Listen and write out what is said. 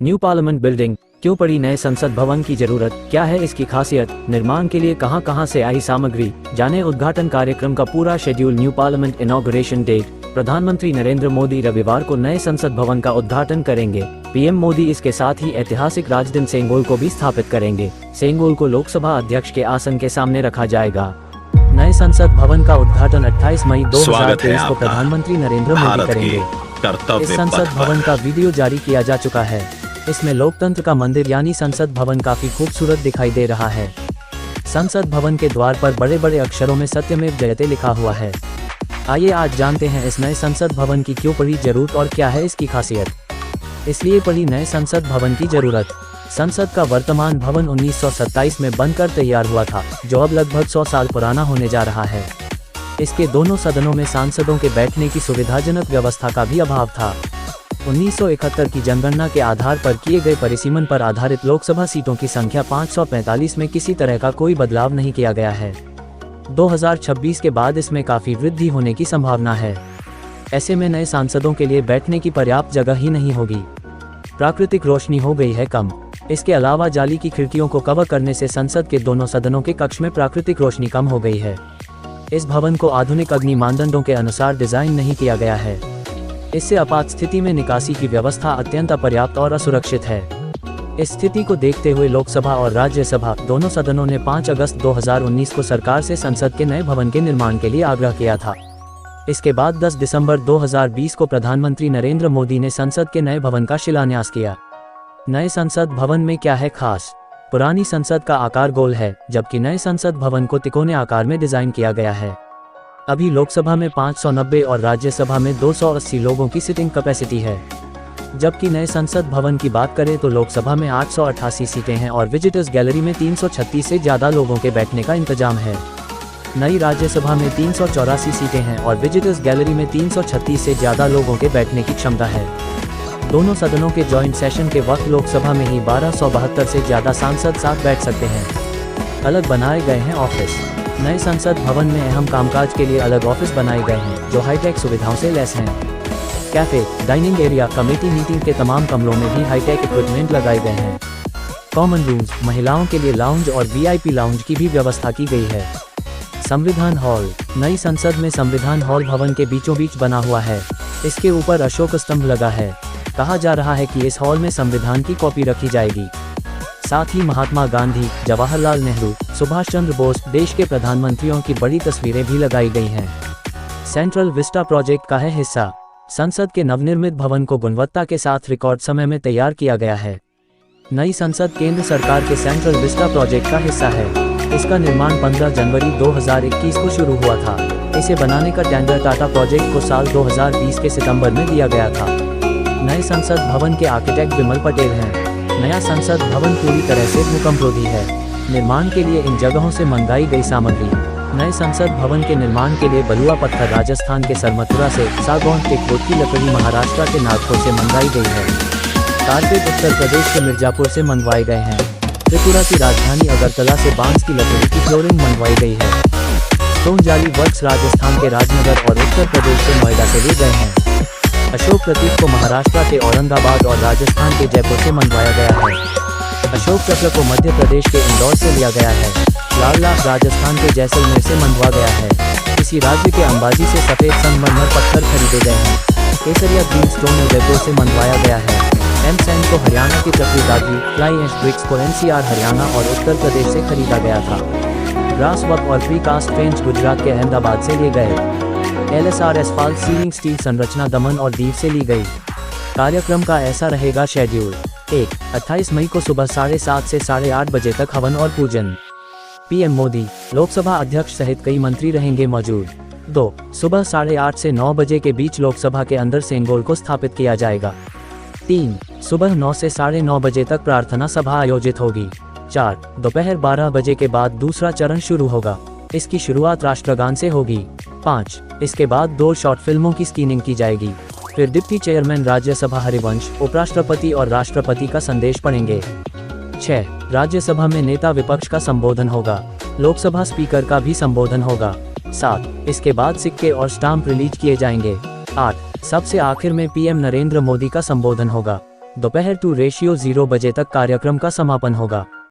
New parliament building क्यों पड़ी नए संसद भवन की जरूरत, क्या है इसकी खासियत, निर्माण के लिए कहां से आई सामग्री, जाने उद्घाटन कार्यक्रम का पूरा शेड्यूल। New parliament inauguration date. प्रधानमंत्री नरेंद्र मोदी रविवार को नए संसद भवन का उद्घाटन करेंगे। पीएम मोदी इसके साथ ही ऐतिहासिक राजधानी सेंगोल को भी स्थापित करेंगे। सेंगोल को लोकसभा अध्यक्ष के आसन के सामने रखा जाएगा। नए संसद भवन का उद्घाटन 28 मई 2023 को प्रधानमंत्री नरेंद्र मोदी करेंगे। इस संसद भवन का वीडियो जारी किया जा चुका है। इसमें लोकतंत्र का मंदिर यानी संसद भवन काफी खूबसूरत दिखाई दे रहा है। संसद भवन के द्वार पर बड़े बड़े अक्षरों में सत्यमेव जयते लिखा हुआ है। आइए आज जानते हैं इस नए संसद भवन की क्यों पड़ी जरूरत और क्या है इसकी खासियत। इसलिए पड़ी नए संसद भवन की जरूरत। संसद का वर्तमान भवन 1927 में बनकर तैयार हुआ था, जो अब लगभग 100 साल पुराना होने जा रहा है। इसके दोनों सदनों में सांसदों के बैठने की सुविधाजनक व्यवस्था का भी अभाव था। 1971 की जनगणना के आधार पर किए गए परिसीमन पर आधारित लोकसभा सीटों की संख्या 545 में किसी तरह का कोई बदलाव नहीं किया गया है। 2026 के बाद इसमें काफी वृद्धि होने की संभावना है। ऐसे में नए सांसदों के लिए बैठने की पर्याप्त जगह ही नहीं होगी। प्राकृतिक रोशनी हो गई है कम। इसके अलावा जाली की खिड़कियों को कवर करने से संसद के दोनों सदनों के कक्ष में प्राकृतिक रोशनी कम हो गई है। इस भवन को आधुनिक अग्नि मानदंडों के अनुसार डिजाइन नहीं किया गया है। इससे आपात स्थिति में निकासी की व्यवस्था अत्यंत अपर्याप्त और असुरक्षित है। इस स्थिति को देखते हुए लोकसभा और राज्यसभा दोनों सदनों ने 5 अगस्त 2019 को सरकार से संसद के नए भवन के निर्माण के लिए आग्रह किया था। इसके बाद 10 दिसंबर 2020 को प्रधानमंत्री नरेंद्र मोदी ने संसद के नए भवन का शिलान्यास किया। नए संसद भवन में क्या है खास? पुरानी संसद का आकार गोल है, जबकि नए संसद भवन को तिकोने आकार में डिजाइन किया गया है। अभी लोकसभा में 590 और राज्यसभा में 280 लोगों की सिटिंग कैपेसिटी है। जबकि नए संसद भवन की बात करें तो लोकसभा में 888 सीटें हैं और विजिटर्स गैलरी में 336 से ज़्यादा लोगों के बैठने का इंतजाम है। नई राज्यसभा में 384 सीटें हैं और विजिटर्स गैलरी में 336 से ज़्यादा लोगों के बैठने की क्षमता है। दोनों सदनों के जॉइंट सेशन के वक्त लोकसभा में ही 1272 से ज़्यादा सांसद साथ बैठ सकते हैं। अलग बनाए गए हैं ऑफिस। नए संसद भवन में अहम कामकाज के लिए अलग ऑफिस बनाए गए हैं, जो हाईटेक सुविधाओं से लैस हैं। Cafe, dining area, committee meeting के तमाम कमरों में भी हाईटेक इक्विपमेंट लगाए गए हैं। कॉमन रूम्स, महिलाओं के लिए लाउंज और वीआईपी लाउंज की भी व्यवस्था की गई है। संविधान हॉल। नई संसद में संविधान हॉल भवन के बीचों बीच बना हुआ है। इसके ऊपर अशोक स्तंभ लगा है। कहा जा रहा है कि इस हॉल में संविधान की कॉपी रखी जाएगी। साथ ही महात्मा गांधी, जवाहरलाल नेहरू, सुभाष चंद्र बोस, देश के प्रधानमंत्रियों की बड़ी तस्वीरें भी लगाई गई हैं। सेंट्रल विस्टा प्रोजेक्ट का है हिस्सा। संसद के नवनिर्मित भवन को गुणवत्ता के साथ रिकॉर्ड समय में तैयार किया गया है। नई संसद केंद्र सरकार के सेंट्रल विस्टा प्रोजेक्ट का हिस्सा है। इसका निर्माण 15 जनवरी 2021 को शुरू हुआ था। इसे बनाने का टेंडर टाटा प्रोजेक्ट को साल 2020 के सितंबर में दिया गया था। नए संसद भवन के आर्किटेक्ट विमल पटेल हैं। नया संसद भवन पूरी तरह से भूकंपरोधी है। निर्माण के लिए इन जगहों से मंगाई गई सामग्री। नए संसद भवन के निर्माण के लिए बलुआ पत्थर राजस्थान के सरमथुरा से, सागौन टेकवुड की लकड़ी महाराष्ट्र के नागपुर से मंगाई गई है। कारपेट उत्तर प्रदेश के मिर्जापुर से मंगवाए गए हैं। त्रिपुरा की राजधानी अगरतला से बांस की लकड़ी की फ्लोरिंग मंगवाई गई है। स्टोन जाली वर्क्स राजस्थान के राजनगर और उत्तर प्रदेश के नोएडा से लिए गए हैं। अशोक प्रतीक को महाराष्ट्र के औरंगाबाद और राजस्थान के जयपुर से मंगवाया गया है। अशोक चक्र को मध्य प्रदेश के इंदौर से लिया गया है। लाल लाख राजस्थान के जैसलमेर से मंगवा गया है। इसी राज्य के अंबाजी से सफेद संगमरमर पत्थर खरीदे गए हैं। केसरिया ग्रीन स्टोन उदयपुर से मंगवाया गया है। एम सैंड को हरियाणा की चक्रदागी, फ्लाई एश ब्रिक्स को एनसीआर हरियाणा और उत्तर प्रदेश से खरीदा गया था। ग्रास वर्क और प्रीकास्ट पेंट्स गुजरात के अहमदाबाद से लिए गए। LSR एस्फाल्ट सीलिंग स्टील संरचना दमन और दीव से ली गई। कार्यक्रम का ऐसा रहेगा शेड्यूल। 1. 28 मई को सुबह 7:30 से 8:30 बजे तक हवन और पूजन। पीएम मोदी, लोकसभा अध्यक्ष सहित कई मंत्री रहेंगे मौजूद। 2. सुबह 8:30 से 9 बजे के बीच लोकसभा के अंदर सेंगोल को स्थापित किया जाएगा। 3. सुबह 9 से 9:30 बजे तक प्रार्थना सभा आयोजित होगी। 4. दोपहर 12 बजे के बाद दूसरा चरण शुरू होगा। इसकी शुरुआत राष्ट्रगान से होगी। 5. इसके बाद 2 शॉर्ट फिल्मों की स्क्रीनिंग की जाएगी। फिर डिप्टी चेयरमैन राज्यसभा हरिवंश उपराष्ट्रपति और राष्ट्रपति का संदेश पढ़ेंगे। 6. राज्यसभा में नेता विपक्ष का संबोधन होगा। लोकसभा स्पीकर का भी संबोधन होगा। 7. इसके बाद सिक्के और स्टाम्प रिलीज किए जाएंगे। 8. सबसे आखिर में पीएम नरेंद्र मोदी का संबोधन होगा। दोपहर 2:0 बजे तक कार्यक्रम का समापन होगा।